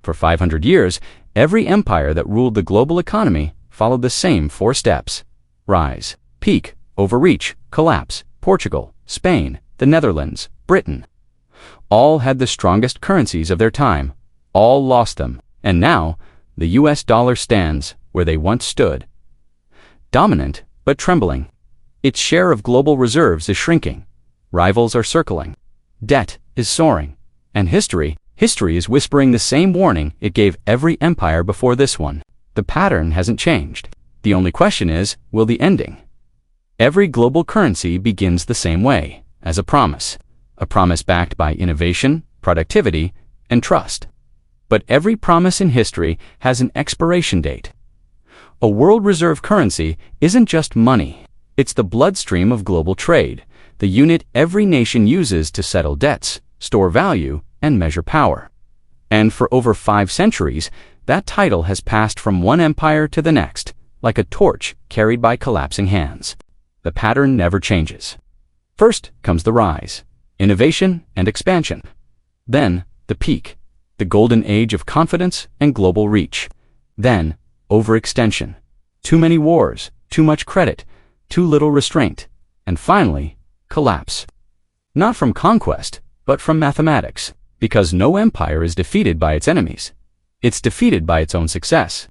For 500 years, every empire that ruled the global economy followed the same 4 steps: rise, peak, overreach, collapse. Portugal, Spain, the Netherlands, Britain. All had the strongest currencies of their time. All lost them. And now, the US dollar stands where they once stood. Dominant, but trembling. Its share of global reserves is shrinking. Rivals are circling. Debt is soaring. And history is whispering the same warning it gave every empire before this one. The pattern hasn't changed. The only question is, will the ending? Every global currency begins the same way, as a promise backed by innovation, productivity, and trust. But every promise in history has an expiration date. A world reserve currency isn't just money. It's the bloodstream of global trade, the unit every nation uses to settle debts, store value, and measure power. And for over 5 centuries, that title has passed from one empire to the next, like a torch carried by collapsing hands. The pattern never changes. First comes the rise, innovation and expansion. Then, the peak, the golden age of confidence and global reach. Then, overextension. Too many wars, too much credit, too little restraint. And finally, collapse. Not from conquest, but from mathematics. Because no empire is defeated by its enemies. It's defeated by its own success.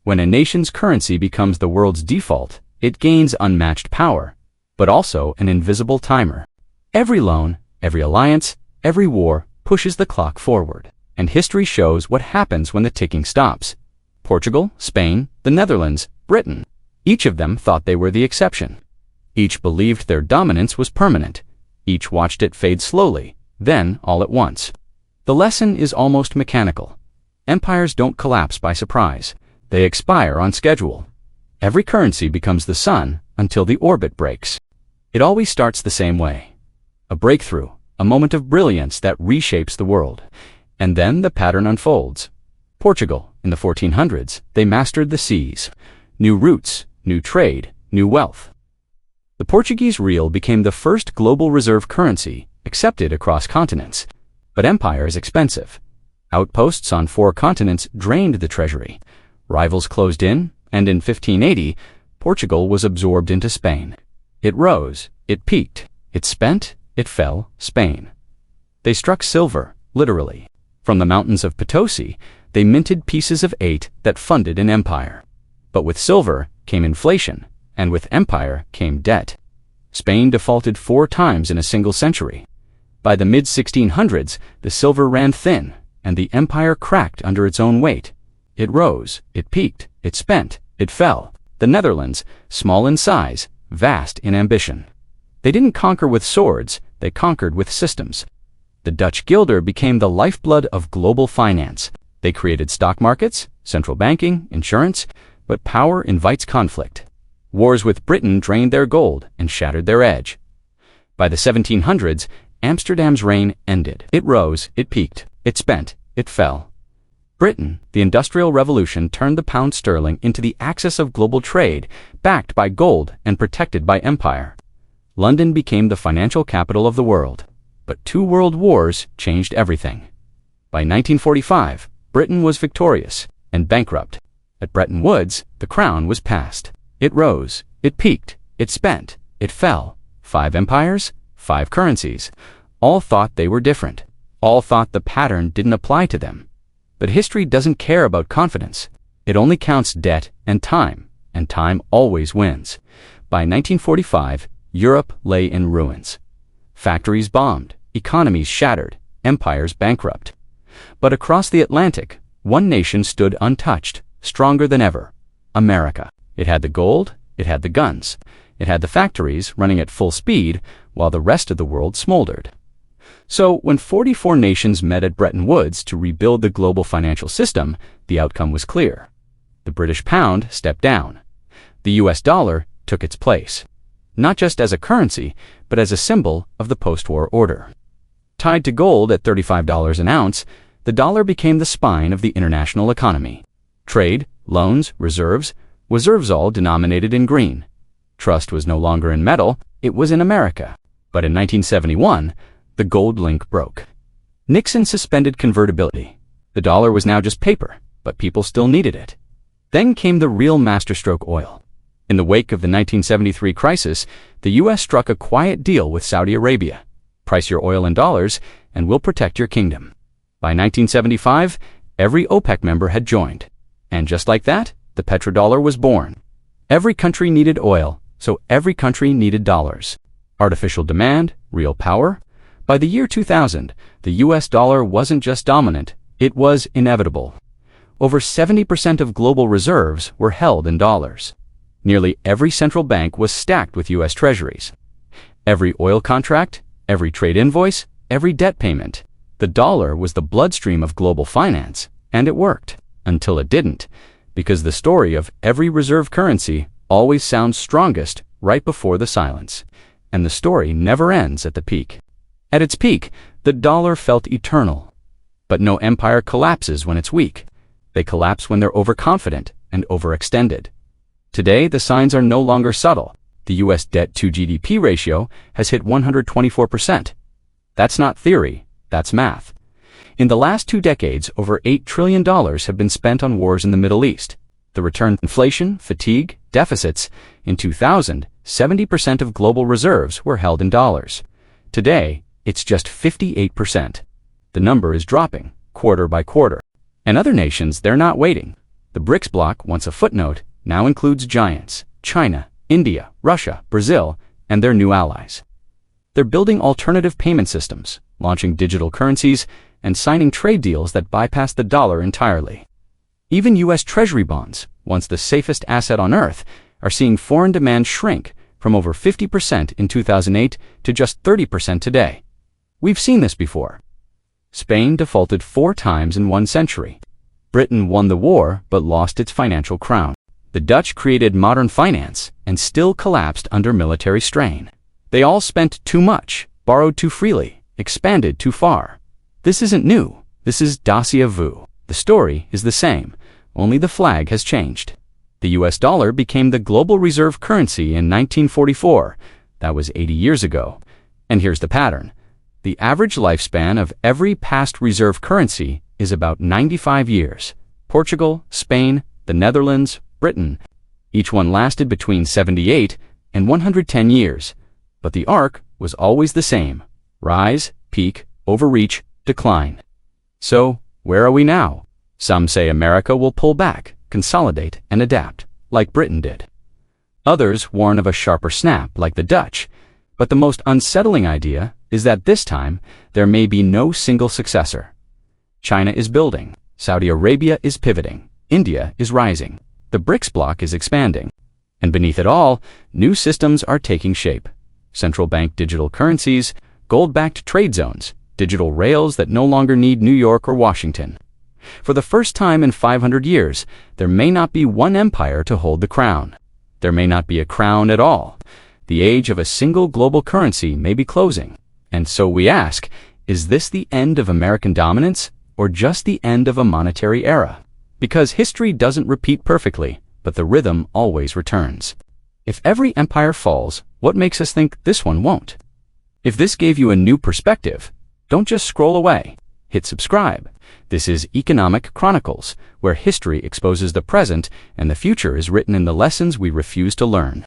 When a nation's currency becomes the world's default, it gains unmatched power, but also an invisible timer. Every loan, every alliance, every war pushes the clock forward. And history shows what happens when the ticking stops. Portugal, Spain, the Netherlands, Britain. Each of them thought they were the exception. Each believed their dominance was permanent. Each watched it fade slowly, then all at once. The lesson is almost mechanical. Empires don't collapse by surprise. They expire on schedule. Every currency becomes the sun until the orbit breaks. It always starts the same way. A breakthrough, a moment of brilliance that reshapes the world. And then the pattern unfolds. Portugal, in the 1400s, they mastered the seas. New routes, new trade, new wealth. The Portuguese real became the first global reserve currency accepted across continents. But empire is expensive. Outposts on 4 continents drained the treasury. Rivals closed in, and in 1580, Portugal was absorbed into Spain. It rose, it peaked, it spent, it fell, Spain. They struck silver, literally. From the mountains of Potosi, they minted pieces of 8 that funded an empire. But with silver came inflation, and with empire came debt. Spain defaulted 4 times in a single century. By the mid-1600s, the silver ran thin, and the empire cracked under its own weight. It rose, it peaked, it spent, it fell. The Netherlands, small in size, vast in ambition. They didn't conquer with swords, they conquered with systems. The Dutch guilder became the lifeblood of global finance. They created stock markets, central banking, insurance, but power invites conflict. Wars with Britain drained their gold and shattered their edge. By the 1700s, Amsterdam's reign ended. It rose, it peaked, it spent, it fell. Britain, the Industrial Revolution turned the pound sterling into the axis of global trade, backed by gold and protected by empire. London became the financial capital of the world. But 2 world wars changed everything. By 1945, Britain was victorious and bankrupt. At Bretton Woods, the crown was passed. It rose, it peaked, it spent, it fell. 5 empires, 5 currencies. All thought they were different. All thought the pattern didn't apply to them. But history doesn't care about confidence. It only counts debt and time always wins. By 1945, Europe lay in ruins. Factories bombed, economies shattered, empires bankrupt. But across the Atlantic, one nation stood untouched, stronger than ever: America. It had the gold, it had the guns, it had the factories running at full speed while the rest of the world smoldered. So when 44 nations met at Bretton Woods to rebuild the global financial system, the outcome was clear. The British pound stepped down. The US dollar took its place, not just as a currency, but as a symbol of the post-war order. Tied to gold at $35 an ounce, the dollar became the spine of the international economy. Trade, loans, reserves all denominated in green. Trust was no longer in metal, it was in America. But in 1971, the gold link broke. Nixon suspended convertibility. The dollar was now just paper, but people still needed it. Then came the real masterstroke: oil. In the wake of the 1973 crisis, the U.S. struck a quiet deal with Saudi Arabia. Price your oil in dollars, and we'll protect your kingdom. By 1975, every OPEC member had joined. And just like that, the petrodollar was born. Every country needed oil, so every country needed dollars. Artificial demand, real power. By the year 2000, the U.S. dollar wasn't just dominant, it was inevitable. Over 70% of global reserves were held in dollars. Nearly every central bank was stacked with U.S. treasuries. Every oil contract, every trade invoice, every debt payment. The dollar was the bloodstream of global finance, and it worked. Until it didn't, because the story of every reserve currency always sounds strongest right before the silence. And the story never ends at the peak. At its peak, the dollar felt eternal. But no empire collapses when it's weak. They collapse when they're overconfident and overextended. Today, the signs are no longer subtle. The U.S. debt-to-GDP ratio has hit 124%. That's not theory, that's math. In the last 2 decades, over $8 trillion have been spent on wars in the Middle East. The return inflation, fatigue, deficits. In 2000, 70% of global reserves were held in dollars. Today, it's just 58%. The number is dropping, quarter by quarter. And other nations, they're not waiting. The BRICS bloc, once a footnote, now includes giants: China, India, Russia, Brazil, and their new allies. They're building alternative payment systems, launching digital currencies, and signing trade deals that bypass the dollar entirely. Even U.S. Treasury bonds, once the safest asset on earth, are seeing foreign demand shrink from over 50% in 2008 to just 30% today. We've seen this before. Spain defaulted 4 times in 1 century. Britain won the war but lost its financial crown. The Dutch created modern finance and still collapsed under military strain. They all spent too much, borrowed too freely, expanded too far. This isn't new. This is déjà vu. The story is the same, only the flag has changed. The US dollar became the global reserve currency in 1944. That was 80 years ago. And here's the pattern. The average lifespan of every past reserve currency is about 95 years. Portugal, Spain, the Netherlands, Britain. Each one lasted between 78 and 110 years. But the arc was always the same: rise, peak, overreach, decline. So, where are we now? Some say America will pull back, consolidate, and adapt, like Britain did. Others warn of a sharper snap, like the Dutch. But the most unsettling idea is that this time, there may be no single successor. China is building. Saudi Arabia is pivoting. India is rising. The BRICS bloc is expanding. And beneath it all, new systems are taking shape. Central bank digital currencies, gold-backed trade zones, digital rails that no longer need New York or Washington. For the first time in 500 years, there may not be one empire to hold the crown. There may not be a crown at all. The age of a single global currency may be closing. And so we ask, is this the end of American dominance, or just the end of a monetary era? Because history doesn't repeat perfectly, but the rhythm always returns. If every empire falls, what makes us think this one won't? If this gave you a new perspective, don't just scroll away. Hit subscribe. This is Economic Chronicles, where history exposes the present and the future is written in the lessons we refuse to learn.